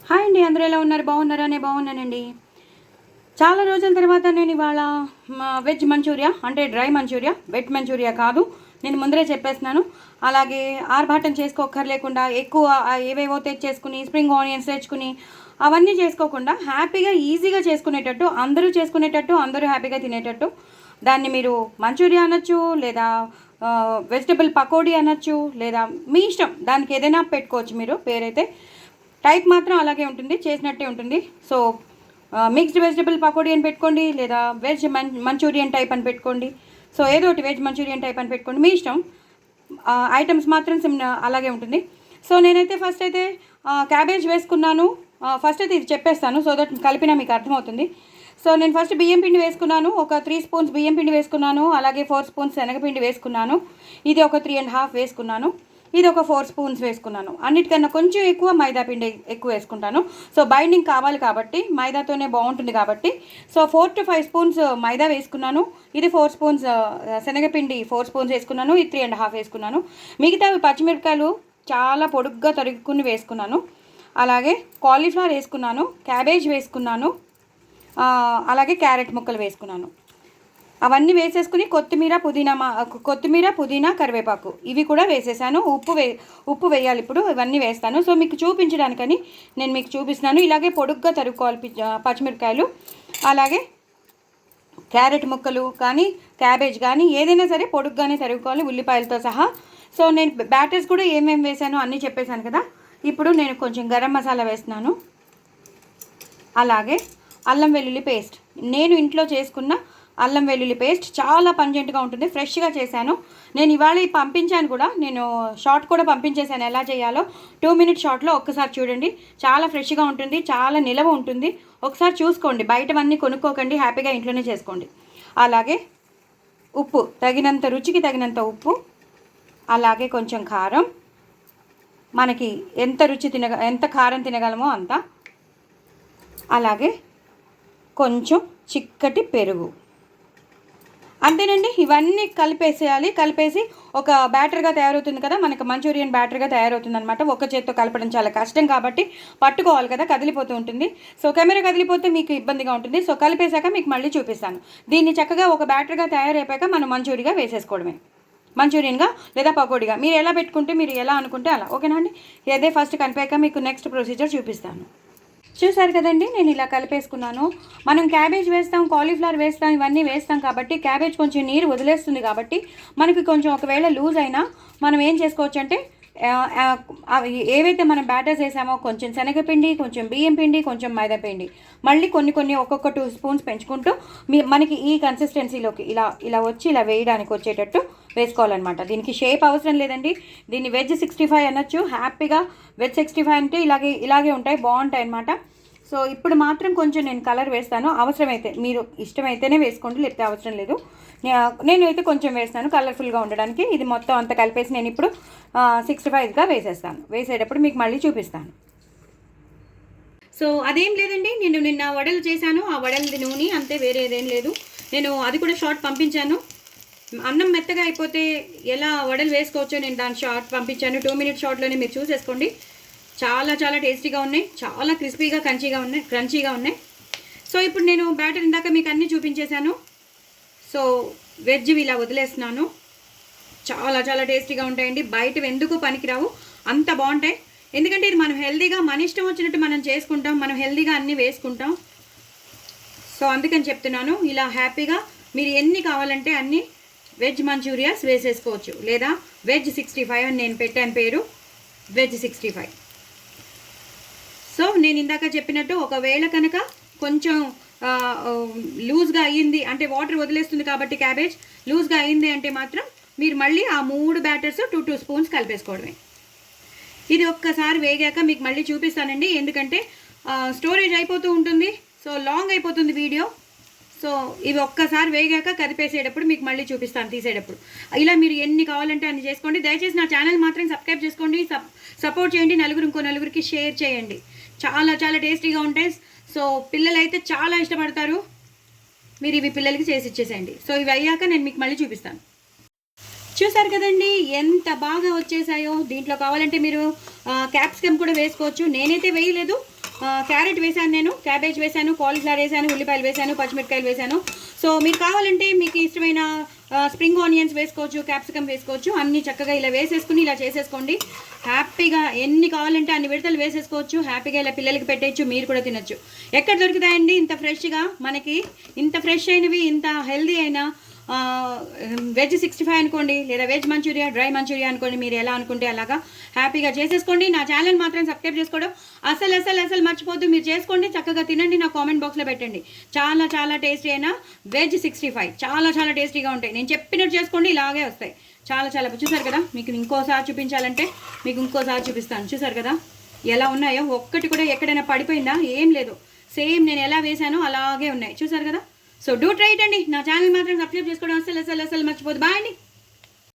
Hi అండి, అందరూ ఎలా ఉన్నారు? బాగున్నారా? నేను బాగున్నానండి. చాలా రోజుల తర్వాత నేను ఇవాళ వెజ్ మంచూరియా అంటే డ్రై మంచూరియా, వెట్ మంచూరియా కాదు, నేను ముందరే చెప్పేస్తున్నాను. అలాగే ఆర్భాటం చేసుకోక్కర్లేకుండా ఎక్కువ ఏవేవో తెచ్చేసుకుని స్ప్రింగ్ ఆనియన్స్ తెచ్చుకుని అవన్నీ చేసుకోకుండా హ్యాపీగా ఈజీగా చేసుకునేటట్టు, అందరూ చేసుకునేటట్టు, అందరూ హ్యాపీగా తినేటట్టు దాన్ని మీరు మంచూరియా అనొచ్చు, లేదా వెజిటబుల్ పకోడీ అనొచ్చు, లేదా మీ ఇష్టం, దానికి ఏదైనా పెట్టుకోవచ్చు మీరు పేరైతే. టైప్ మాత్రం అలాగే ఉంటుంది, చేసినట్టే ఉంటుంది. సో మిక్స్డ్ వెజిటబుల్ పకోడీ అని పెట్టుకోండి, లేదా వెజ్ మంచూరియన్ టైప్ అని పెట్టుకోండి. సో ఏదో ఒకటి వెజ్ మంచూరియన్ టైప్ అని పెట్టుకోండి, మీ ఇష్టం. ఐటమ్స్ మాత్రం అలాగే ఉంటుంది. సో నేనైతే ఫస్ట్ అయితే క్యాబేజ్ వేసుకున్నాను. ఫస్ట్ అయితే ఇది చెప్పేస్తాను, సో దట్ కలిపినా మీకు అర్థమవుతుంది. సో నేను ఫస్ట్ బియ్యం పిండి వేసుకున్నాను, ఒక 3 స్పూన్స్ బియ్యం పిండి వేసుకున్నాను. అలాగే 4 స్పూన్స్ శనగపిండి వేసుకున్నాను. ఇది ఒక 3.5 వేసుకున్నాను. ఇది ఒక 4 స్పూన్స్ వేసుకున్నాను. అన్నిటికన్నా కొంచెం ఎక్కువ మైదా పిండి ఎక్కువ వేసుకుంటాను. సో బైండింగ్ కావాలి కాబట్టి, మైదాతోనే బాగుంటుంది కాబట్టి. సో 4 to 5 స్పూన్స్ మైదా వేసుకున్నాను. ఇది 4 స్పూన్స్ శనగపిండి 4 స్పూన్స్ వేసుకున్నాను. ఇది 3.5 వేసుకున్నాను. మిగతావి పచ్చిమిరపకాయలు చాలా పొడుగ్గా తరుగుకుని వేసుకున్నాను. అలాగే కాలీఫ్లవర్ వేసుకున్నాను, క్యాబేజ్ వేసుకున్నాను, అలాగే క్యారెట్ ముక్కలు వేసుకున్నాను. అవన్నీ వేసేసుకుని కొత్తిమీర, పుదీనా, కరివేపాకు ఇవి కూడా వేసేసాను. ఉప్పు వేయాలి ఇప్పుడు, ఇవన్నీ వేస్తాను. సో మీకు చూపించడానికని నేను మీకు చూపిస్తున్నాను. ఇలాగే పొడుగ్గా తరుక్కోవాలి పచ్చిమిరపకాయలు, అలాగే క్యారెట్ ముక్కలు కానీ క్యాబేజ్ కానీ ఏదైనా సరే పొడుగ్గానే తరుక్కోవాలి, ఉల్లిపాయలతో సహా. సో నేను బ్యాటర్స్ కూడా ఏమేమి వేసానో అన్నీ చెప్పేశాను కదా. ఇప్పుడు నేను కొంచెం గరం మసాలా వేస్తున్నాను. అలాగే అల్లం వెల్లుల్లి పేస్ట్, నేను ఇంట్లో చేసుకున్న అల్లం వెల్లుల్లి పేస్ట్ చాలా పంజెంట్గా ఉంటుంది, ఫ్రెష్గా చేశాను. నేను ఇవాళ పంపించాను కూడా, నేను షార్ట్ కూడా పంపించేశాను ఎలా చేయాలో. 2 minute షార్ట్లో ఒక్కసారి చూడండి, చాలా ఫ్రెష్గా ఉంటుంది, చాలా నిలవ ఉంటుంది. ఒకసారి చూసుకోండి, బయటవన్నీ కొనుక్కోకండి, హ్యాపీగా ఇంట్లోనే చేసుకోండి. అలాగే ఉప్పు తగినంత, రుచికి తగినంత ఉప్పు, అలాగే కొంచెం కారం, మనకి ఎంత కారం తినగలమో అంత, అలాగే కొంచెం చిక్కటి పెరుగు. అంతేనండి, ఇవన్నీ కలిపేసేయాలి. కలిపేసి ఒక బ్యాటర్గా తయారవుతుంది కదా, మనకు మంచూరియన్ బ్యాటర్గా తయారవుతుంది అనమాట. ఒక్క చేత్తో కలపడం చాలా కష్టం కాబట్టి పట్టుకోవాలి కదా, కదిలిపోతూ ఉంటుంది. సో కెమెరా కదిలిపోతే మీకు ఇబ్బందిగా ఉంటుంది. సో కలిపేశాక మీకు మళ్ళీ చూపిస్తాను. దీన్ని చక్కగా ఒక బ్యాటర్గా తయారైపోయాక మనం మంచూరియన్గా వేసేసుకోవడమే, మంచూరియన్గా లేదా పకోడీగా, మీరు ఎలా పెట్టుకుంటే, మీరు ఎలా అనుకుంటే అలా. ఓకేనా అండి? అదే ఫస్ట్ కలిపాక మీకు నెక్స్ట్ ప్రొసీజర్ చూపిస్తాను. చూసారు కదండి, నేను ఇలా కలిపేసుకున్నాను. మనం క్యాబేజ్ వేస్తాం, కాలీఫ్లవర్ వేస్తాం, ఇవన్నీ వేస్తాం కాబట్టి క్యాబేజ్ కొంచెం నీరు వదిలేస్తుంది కాబట్టి మనకి కొంచెం ఒకవేళ లూజ్ అయినా మనం ఏం చేసుకోవచ్చు అంటే, ఏవైతే మనం బ్యాటర్స్ వేసామో కొంచెం శనగపిండి, కొంచెం బియ్యం పిండి, కొంచెం మైదా పిండి, మళ్ళీ కొన్ని ఒక్కొక్క 2 స్పూన్స్ పెంచుకుంటూ మనకి ఈ కన్సిస్టెన్సీలోకి ఇలా వచ్చి ఇలా వేయడానికి వచ్చేటట్టు వేసుకోవాలన్నమాట. దీనికి షేప్ అవసరం లేదండి. దీన్ని వెజ్ 65 అనొచ్చు హ్యాపీగా. వెజ్ 65 అంటే ఇలాగే ఉంటాయి, బాగుంటాయి అన్నమాట. సో ఇప్పుడు మాత్రం కొంచెం నేను కలర్ వేస్తాను, అవసరమైతే, మీరు ఇష్టమైతేనే వేసుకోండి, లేకపోతే అవసరం లేదు. నేనైతే కొంచెం వేస్తాను కలర్ఫుల్గా ఉండడానికి. ఇది మొత్తం అంతా కలిపేసి నేను ఇప్పుడు 65గా వేసేస్తాను. వేసేటప్పుడు మీకు మళ్ళీ చూపిస్తాను. సో అదేం లేదండి, నేను నిన్న వడలు చేశాను, ఆ వడలది నూనె అంతే, వేరే ఏదేం లేదు. నేను అది కూడా షార్ట్ పంపించాను. అన్నం మెత్తగా అయిపోతే ఎలా వడలు వేసుకోవచ్చో నేను దాని షార్ట్ పంపించాను. 2 minute షార్ట్లోనే మీరు చూసేసుకోండి. చాలా చాలా టేస్టీగా ఉన్నాయి, చాలా క్రిస్పీగా క్రంచీగా ఉన్నాయి. సో ఇప్పుడు నేను బ్యాటర్ ఇందాక మీకు అన్నీ చూపించేశాను. సో వెజ్ ఇలా వదిలేస్తున్నాను. చాలా చాలా టేస్టీగా ఉంటాయండి, బయటవి ఎందుకు పనికిరావు, అంత బాగుంటాయి. ఎందుకంటే ఇది మనం హెల్తీగా, మన ఇష్టం వచ్చినట్టు మనం చేసుకుంటాం, మనం హెల్తీగా అన్నీ వేసుకుంటాం. సో అందుకని చెప్తున్నాను, ఇలా హ్యాపీగా మీరు ఎన్ని కావాలంటే అన్నీ వెజ్ మంచూరియాస్ వేసేసుకోవచ్చు, లేదా వెజ్ 65 అని నేను పెట్టాను పేరు, వెజ్ 65. సో నేను ఇందాక చెప్పినట్టు ఒకవేళ కనుక కొంచెం లూజ్గా అయ్యింది అంటే, వాటర్ వదిలేస్తుంది కాబట్టి క్యాబేజ్ లూజ్గా అయ్యింది అంటే మాత్రం మీరు మళ్ళీ ఆ 3 బ్యాటర్స్ 2 స్పూన్స్ కలిపేసుకోవడమే. ఇది ఒక్కసారి వేగాక మీకు మళ్ళీ చూపిస్తానండి, ఎందుకంటే స్టోరేజ్ అయిపోతూ ఉంటుంది, సో లాంగ్ అయిపోతుంది వీడియో. సో ఇవి ఒక్కసారి వేగాక కదిపేసేటప్పుడు మీకు మళ్ళీ చూపిస్తాను తీసేటప్పుడు. ఇలా మీరు ఎన్ని కావాలంటే అన్ని చేసుకోండి. దయచేసి నా ఛానల్ మాత్రం సబ్స్క్రైబ్ చేసుకోండి, సపోర్ట్ చేయండి, ఇంకో నలుగురికి షేర్ చేయండి. చాలా చాలా టేస్టీగా ఉంటాయి. సో పిల్లలు అయితే చాలా ఇష్టపడతారు. మీరు ఇవి పిల్లలకి చేసి ఇచ్చేసేయండి. సో ఇవి అయ్యాక నేను మీకు మళ్ళీ చూపిస్తాను. చూసారు కదండి ఎంత బాగా వచ్చేసాయో. దీంట్లో కావాలంటే మీరు క్యాప్సికమ్ కూడా వేసుకోవచ్చు, నేనైతే వేయలేదు. క్యారెట్ వేసాను, నేను క్యాబేజ్ వేసాను, కాలీఫ్లవర్ వేసాను, ఉల్లిపాయలు వేసాను, పచ్చిమిరపకాయలు వేసాను. సో మీరు కావాలంటే మీకు ఇష్టమైన స్ప్రింగ్ ఆనియన్స్ వేసుకోవచ్చు, క్యాప్సికమ్ వేసుకోవచ్చు. అన్నీ చక్కగా ఇలా వేసేసుకుని ఇలా చేసేసుకోండి. హ్యాపీగా ఎన్ని కావాలంటే అన్ని విడతలు వేసేసుకోవచ్చు. హ్యాపీగా ఇలా పిల్లలకి పెట్టేయచ్చు, మీరు కూడా తినచ్చు. ఎక్కడ దొరుకుతాయండి ఇంత ఫ్రెష్గా మనకి? ఇంత ఫ్రెష్ అయినవి, ఇంత హెల్దీ అయిన వెజ్ 65 అనుకోండి, లేదా వెజ్ మంచూరియా, డ్రై మంచూరియా అనుకోండి. మీరు ఎలా అనుకుంటే అలాగా హ్యాపీగా చేసేసుకోండి. నా ఛానల్ మాత్రం సబ్స్క్రైబ్ చేసుకోవడం అసలు మర్చిపోద్దు. మీరు చేసుకోండి, చక్కగా తినండి, నా కామెంట్ బాక్స్లో పెట్టండి. చాలా చాలా టేస్టీ అయినా వెజ్ 65 చాలా టేస్టీగా ఉంటాయి. నేను చెప్పినట్టు చేసుకోండి, ఇలాగే వస్తాయి. చాలా చూసారు కదా. మీకు ఇంకోసారి చూపించాలంటే మీకు ఇంకోసారి చూపిస్తాను. చూసారు కదా ఎలా ఉన్నాయో? ఒక్కటి కూడా ఎక్కడైనా పడిపోయిందా? ఏం లేదు, సేమ్ నేను ఎలా వేసానో అలాగే ఉన్నాయి. చూసారు కదా. సో డూ ట్రై ఇట్ అండి. నా ఛానల్ మాత్రం సబ్స్క్రైబ్ చేసుకోవడం అసలు మర్చిపోదు. బాయ్ అండి.